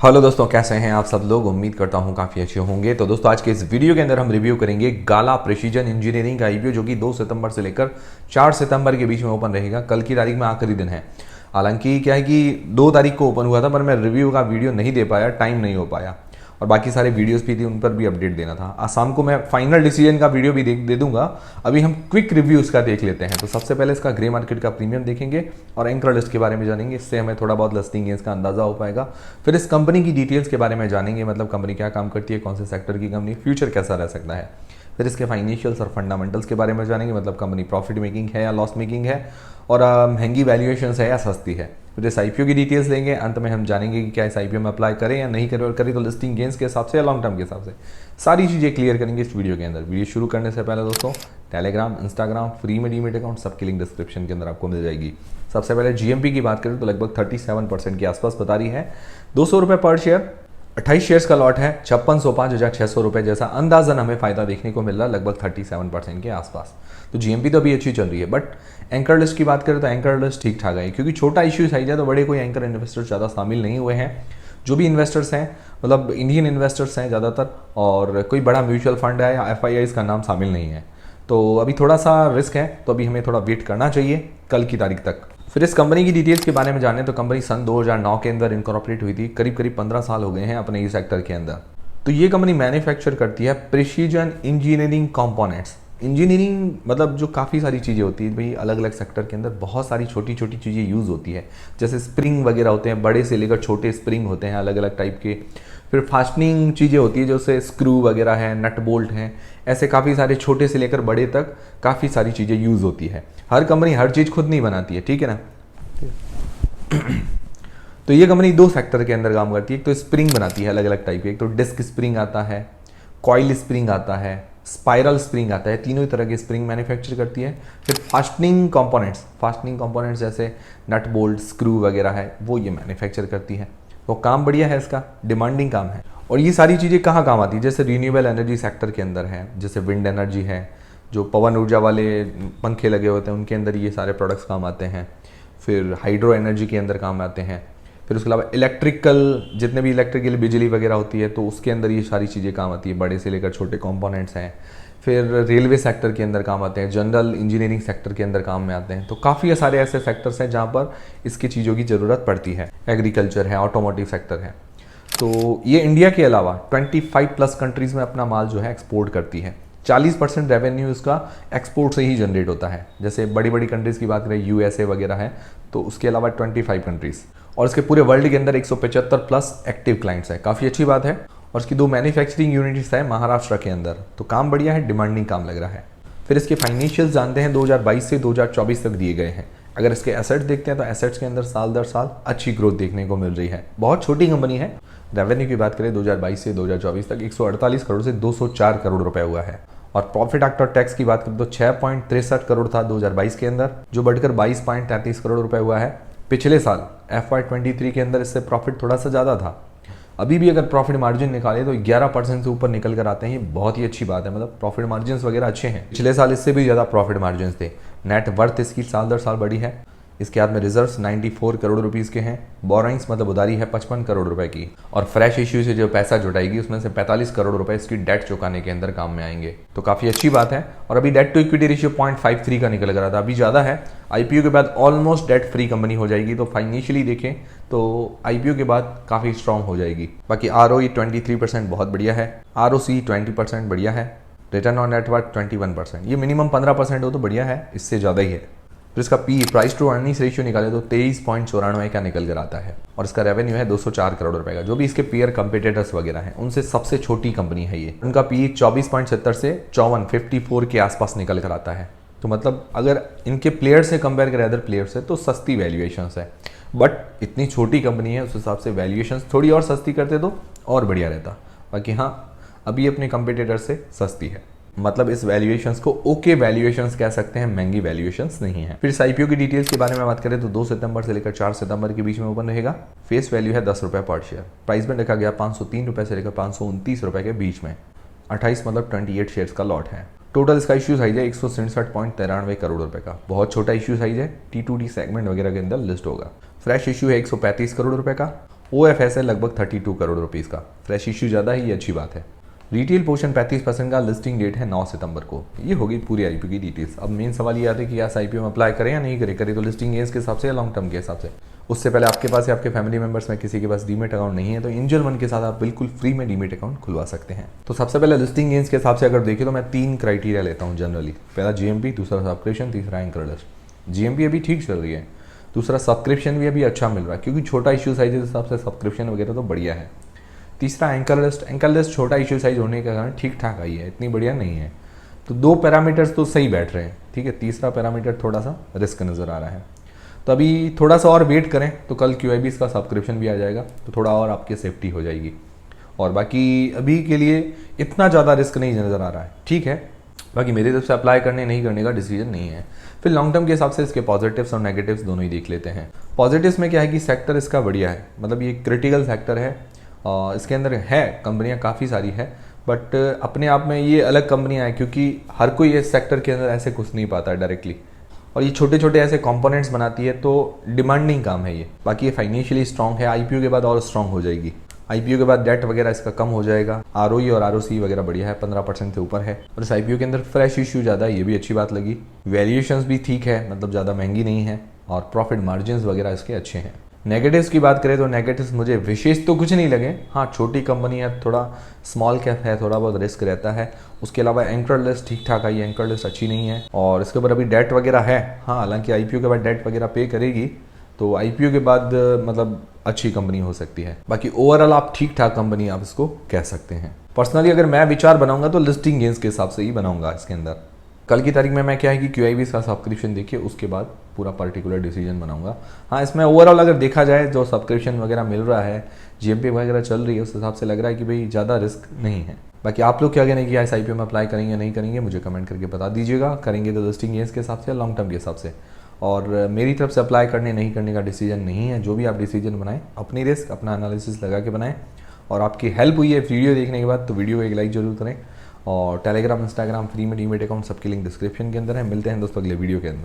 Hello दोस्तों, कैसे हैं आप सब लोग। उम्मीद करता हूं काफ़ी अच्छे होंगे। तो दोस्तों, आज के इस वीडियो के अंदर हम रिव्यू करेंगे गाला प्रिसीजन इंजीनियरिंग का आईपीओ, जो कि 2 सितंबर से लेकर 4 सितंबर के बीच में ओपन रहेगा। कल की तारीख में आखिरी दिन है। हालांकि क्या है कि 2 तारीख को ओपन हुआ था, पर मैं रिव्यू का वीडियो नहीं दे पाया, टाइम नहीं हो पाया। और बाकी सारे वीडियोस भी थी, उन पर भी अपडेट देना था। आज शाम को मैं फाइनल डिसीजन का वीडियो भी दे दूंगा। अभी हम क्विक रिव्यू इसका देख लेते हैं। तो सबसे पहले इसका ग्रे मार्केट का प्रीमियम देखेंगे और एंकर लिस्ट के बारे में जानेंगे। इससे हमें थोड़ा बहुत लिस्टिंग गेंस का अंदाजा हो पाएगा। फिर इस कंपनी की डिटेल्स के बारे में जानेंगे, मतलब कंपनी क्या काम करती है, कौन से सेक्टर की कंपनी, फ्यूचर कैसा रह सकता है। फिर इसके फाइनेंशियल्स और फंडामेंटल्स के बारे में जानेंगे, मतलब कंपनी प्रॉफिट मेकिंग है या लॉस मेकिंग है, और महंगी वैल्यूएशन है या सस्ती है। फिर इस आईपीओ की डिटेल्स लेंगे। अंत में हम जानेंगे कि क्या इस आईपीओ में अप्लाई करें या नहीं करें, और करें तो लिस्टिंग गेंस के हिसाब से या लॉन्ग टर्म के हिसाब से। सारी चीज़ें क्लियर करेंगे इस वीडियो के अंदर। वीडियो शुरू करने से पहले दोस्तों, टेलीग्राम, इंस्टाग्राम, फ्री में डीमेट अकाउंट, सबकी लिंक डिस्क्रिप्शन के अंदर आपको मिल जाएगी। सबसे पहले जीएमपी की बात करें तो लगभग 37% के आसपास बता रही है। 200 रुपये पर शेयर, 28 शेयर्स का लॉट है, 5605,600 रुपये जैसा अंदाजन हमें फायदा देखने को मिल रहा है, लगभग 37% के आसपास। तो जीएमपी तो अभी अच्छी चल रही है। बट एंकर लिस्ट की बात करें तो एंकर लिस्ट ठीक ठाक है, क्योंकि छोटा इश्यू साइज है तो बड़े कोई एंकर इन्वेस्टर्स ज़्यादा शामिल नहीं हुए हैं। जो भी इन्वेस्टर्स हैं, मतलब इंडियन इन्वेस्टर्स हैं ज़्यादातर, और कोई बड़ा म्यूचुअल फंड है या एफआईआईज़ का नाम शामिल नहीं है। तो अभी थोड़ा सा रिस्क है, तो अभी हमें थोड़ा वेट करना चाहिए कल की तारीख तक। फिर इस कंपनी की डिटेल्स के बारे में जाने तो कंपनी सन 2009 के अंदर इनकॉर्पोरेट हुई थी। करीब 15 साल हो गए हैं अपने इस सेक्टर के अंदर। तो ये कंपनी मैन्युफैक्चर करती है प्रिसीजन इंजीनियरिंग कंपोनेंट्स। इंजीनियरिंग मतलब जो काफ़ी सारी चीज़ें होती है भाई, अलग अलग सेक्टर के अंदर बहुत सारी छोटी छोटी चीज़ें यूज़ होती है। जैसे स्प्रिंग वगैरह होते हैं, बड़े से लेकर छोटे स्प्रिंग होते हैं अलग अलग टाइप के। फिर फास्टनिंग चीज़ें होती है, जैसे स्क्रू वगैरह है, नट बोल्ट हैं, ऐसे काफ़ी सारे छोटे से लेकर बड़े तक काफ़ी सारी चीज़ें यूज़ होती है। हर कंपनी हर चीज़ खुद नहीं बनाती है, ठीक है ना। तो ये कंपनी 2 सेक्टर के अंदर काम करती है। एक तो स्प्रिंग बनाती है अलग अलग टाइप के, एक तो डिस्क स्प्रिंग आता है, कॉइल स्प्रिंग आता है, स्पाइरल स्प्रिंग आता है। तीनों ही तरह के स्प्रिंग मैन्युफैक्चर करती है। फिर फास्टनिंग कंपोनेंट्स जैसे नट बोल्ट, स्क्रू वगैरह है, वो ये मैन्युफैक्चर करती है। तो काम बढ़िया है इसका, डिमांडिंग काम है। और ये सारी चीज़ें कहाँ काम आती है, जैसे रीन्यूएबल एनर्जी सेक्टर के अंदर है, जैसे विंड एनर्जी है, जो पवन ऊर्जा वाले पंखे लगे होते हैं उनके अंदर ये सारे प्रोडक्ट्स काम आते हैं। फिर हाइड्रो एनर्जी के अंदर काम आते हैं। फिर उसके अलावा इलेक्ट्रिकल, जितने भी इलेक्ट्रिकल बिजली वगैरह होती है तो उसके अंदर ये सारी चीज़ें काम आती है, बड़े से लेकर छोटे कंपोनेंट्स हैं। फिर रेलवे सेक्टर के अंदर काम आते हैं, जनरल इंजीनियरिंग सेक्टर के अंदर काम में आते हैं। तो काफ़ी सारे ऐसे सेक्टर्स हैं जहाँ पर इसकी चीज़ों की ज़रूरत पड़ती है। एग्रीकल्चर है, ऑटोमोटिव सेक्टर है। तो ये इंडिया के अलावा 25+ कंट्रीज़ में अपना माल जो है एक्सपोर्ट करती है। 40% रेवेन्यू इसका एक्सपोर्ट से ही जनरेट होता है। जैसे बड़ी बड़ी कंट्रीज़ की बात करें, यूएसए वगैरह है, तो उसके अलावा 25 कंट्रीज़, और इसके पूरे वर्ल्ड के अंदर 175+ एक्टिव क्लाइंट्स है। काफ़ी अच्छी बात है। और इसकी 2 मैन्युफैक्चरिंग यूनिट्स है महाराष्ट्र के अंदर। तो काम बढ़िया है, डिमांडिंग काम लग रहा है। फिर इसके फाइनेंशियल्स जानते हैं, 2022 से 2024 तक दिए गए हैं। अगर इसके एसेट्स देखते हैं तो एसेट्स के अंदर साल दर साल अच्छी ग्रोथ देखने को मिल रही है। बहुत छोटी कंपनी है। रेवेन्यू की बात करें 2022 से 2024 तक 148 करोड़ से 204 करोड़ रुपए हुआ है। और प्रॉफिट आफ्टर टैक्स की बात करें तो 6.63 करोड़ था 2022 के अंदर, जो बढ़कर 22.33 करोड़ रुपए हुआ है। पिछले साल FY23 के अंदर इससे प्रॉफिट थोड़ा सा ज़्यादा था। अभी भी अगर प्रॉफिट मार्जिन निकाले तो 11% से ऊपर निकल कर आते हैं। ये बहुत ही अच्छी बात है, मतलब प्रॉफिट मार्जिन वगैरह अच्छे हैं। पिछले साल इससे भी ज़्यादा प्रॉफिट मार्जिन थे। नेट वर्थ इसकी साल दर साल बढ़ी है। इसके हाथ में रिजर्व्स 94 करोड़ रुपीस के हैं। बोराइंग्स मतलब उधारी है 55 करोड़ रुपए की। और फ्रेश इश्यू से जो पैसा जुटाएगी उसमें से 45 करोड़ रुपए इसकी डेट चुकाने के अंदर काम में आएंगे। तो काफ़ी अच्छी बात है। और अभी डेट टू इक्विटी रेशियो 0.53 का निकल कर आता है, अभी ज़्यादा है। आईपीओ के बाद ऑलमोस्ट डेट फ्री कंपनी हो जाएगी। तो फाइनेंशियली देखें तो आईपीओ के बाद काफ़ी स्ट्रांग हो जाएगी। बाकी ROE 23% बहुत बढ़िया है। ROC 20% बढ़िया है। Return on net worth 21%। ये मिनिमम 15% हो तो बढ़िया है, इससे ज़्यादा ही है। फिर इसका प्राइस टू अर्निंग्स रेशियो निकाले तो 23.94 का निकल कर आता है। और इसका रेवेन्यू है 204 करोड़ रुपए का। जो भी इसके पीयर कंपीटिटर्स वगैरह हैं उनसे सबसे छोटी कंपनी है ये। उनका PE 24.70 से 54 के आसपास निकल कर आता है। तो मतलब अगर इनके प्लेयर से कंपेयर करें अदर प्लेयर से तो सस्ती वैल्यूएशंस है। बट इतनी छोटी कंपनी है, उस हिसाब से वैल्यूएशंस थोड़ी और सस्ती करते तो और बढ़िया रहता। बाकी हाँ, अभी अपने कंपीटिटर से सस्ती है। मतलब इस वैल्यूएशंस को ओके वैल्यूएशंस कह सकते हैं, महंगी वैल्यूएशंस नहीं है। फिर इस आईपीओ की डिटेल्स के बारे में बात करें तो 2 सितंबर से लेकर 4 सितंबर के बीच में ओपन रहेगा। फेस वैल्यू है 10 रुपये पर शेयर। प्राइस में रखा गया 503 रुपये से लेकर 529 रुपये के बीच में। 28 मतलब 28 शेयर्स का लॉट है। टोटल इसका इश्यू साइज है 167.93 करोड़ रुपए का। बहुत छोटा इश्यू साइज है, T2D सेगमेंट वगैरह के अंदर लिस्ट होगा। फ्रेश इश्यू है 135 करोड़ रुपए का। OFS है लगभग 32 करोड़ रुपीज़ का। फ्रेश इश्यू ज़्यादा है, ये अच्छी बात है। रिटेल पोर्शन 35% का, लिस्टिंग डेट है 9 सितंबर को। ये होगी पूरी आईपीओ की डिटेल्स। अब मेन सवाल ये आता है कि यार आईपीओ में अप्लाई करें या नहीं करें, करें तो लिस्टिंग गेन्स के हिसाब से या लॉन्ग टर्म के हिसाब से। उससे पहले आपके पास या आपके फैमिली मेंबर्स में किसी के पास डीमेट अकाउंट नहीं है तो एंजल वन के साथ आप बिल्कुल फ्री में डीमेट अकाउंट खुलवा सकते हैं। तो सबसे पहले लिस्टिंग गेन्स के हिसाब से अगर देखें तो मैं 3 क्राइटेरिया लेता हूँ जनरली। पहला जीएमपी, दूसरा सब्सक्रिप्शन, तीसरा एंकर लिस्ट। जीएमपी अभी ठीक चल रही है, दूसरा सब्सक्रिप्शन भी अभी अच्छा मिल रहा है क्योंकि छोटा इश्यू साइज के हिसाब से सब्सक्रिप्शन वगैरह तो बढ़िया है। तीसरा एंकर लिस्ट। एंकर लिस्ट छोटा इश्यू साइज होने के कारण ठीक ठाक आई है, इतनी बढ़िया नहीं है। तो 2 पैरामीटर्स तो सही बैठ रहे हैं, ठीक है। तीसरा पैरामीटर थोड़ा सा रिस्क नज़र आ रहा है। तो अभी थोड़ा सा और वेट करें तो कल QIBs का सब्सक्रिप्शन भी आ जाएगा तो थोड़ा और आपकी सेफ्टी हो जाएगी। और बाकी अभी के लिए इतना ज़्यादा रिस्क नहीं नज़र आ रहा है, ठीक है। बाकी मेरी तरफ से अप्लाई करने नहीं करने का डिसीजन नहीं है। फिर लॉन्ग टर्म के हिसाब से इसके पॉजिटिव्स और नेगेटिव्स दोनों ही देख लेते हैं। पॉजिटिव्स में क्या है कि सेक्टर इसका बढ़िया है, मतलब ये क्रिटिकल सेक्टर है। इसके अंदर है कंपनियां काफ़ी सारी है, बट अपने आप में ये अलग कंपनियां हैं क्योंकि हर कोई इस सेक्टर के अंदर ऐसे घुस नहीं पाता है डायरेक्टली। और ये छोटे छोटे ऐसे कंपोनेंट्स बनाती है तो डिमांडिंग काम है ये। बाकी ये फाइनेंशियली स्ट्रांग है, आईपीओ के बाद और स्ट्रांग हो जाएगी। आईपीओ के बाद डेट वगैरह इसका कम हो जाएगा। आरओई और आरओसी वगैरह बढ़िया है, 15% से ऊपर है। और इस आईपीओ के अंदर फ्रेश इश्यू ज़्यादा है, ये भी अच्छी बात लगी। वैल्यूएशंस भी ठीक है, मतलब ज़्यादा महंगी नहीं है। और प्रॉफिट मार्जिन्स वगैरह इसके अच्छे हैं। नेगेटिव्स की बात करें तो नेगेटिव्स मुझे विशेष तो कुछ नहीं लगे। हाँ, छोटी कंपनी है, थोड़ा स्मॉल कैप है, थोड़ा बहुत रिस्क रहता है। उसके अलावा एंकर लिस्ट ठीक ठाक आई, एंकर लिस्ट अच्छी नहीं है। और इसके ऊपर अभी डेट वगैरह है। हाँ, हालांकि आईपीओ के बाद डेट वगैरह पे करेगी तो आईपीओ के बाद मतलब अच्छी कंपनी हो सकती है। बाकी ओवरऑल आप ठीक ठाक कंपनी आप इसको कह सकते हैं। पर्सनली अगर मैं विचार बनाऊंगा तो लिस्टिंग गेन्स के हिसाब से ही बनाऊंगा। इसके अंदर कल की तारीख में मैं क्या है कि QIBs का सब्सक्रिप्शन देखिए, उसके बाद पूरा पर्टिकुलर डिसीजन बनाऊंगा। हाँ, इसमें ओवरऑल अगर देखा जाए जो सब्सक्रिप्शन वगैरह मिल रहा है, GMP वगैरह चल रही है, उस हिसाब से लग रहा है कि भाई ज़्यादा रिस्क नहीं है। बाकी आप लोग क्या कहने कि इस आईपीओ में अप्लाई करेंगे या नहीं करेंगे, मुझे कमेंट करके बता दीजिएगा। करेंगे तो लिस्टिंग गेन्स के हिसाब से या लॉन्ग टर्म के हिसाब से। और मेरी तरफ से अप्लाई करने नहीं करने का डिसीजन नहीं है। जो भी आप डिसीजन बनाएं अपनी रिस्क, अपना एनालिसिस लगा के बनाएं। और आपकी हेल्प हुई है वीडियो देखने के बाद तो वीडियो को एक लाइक जरूर करें। और टेलीग्राम, इंस्टाग्राम फ्री में डीमेट अकाउंट सबकी लिंक डिस्क्रिप्शन के अंदर है। मिलते हैं दोस्तों अगले वीडियो के अंदर।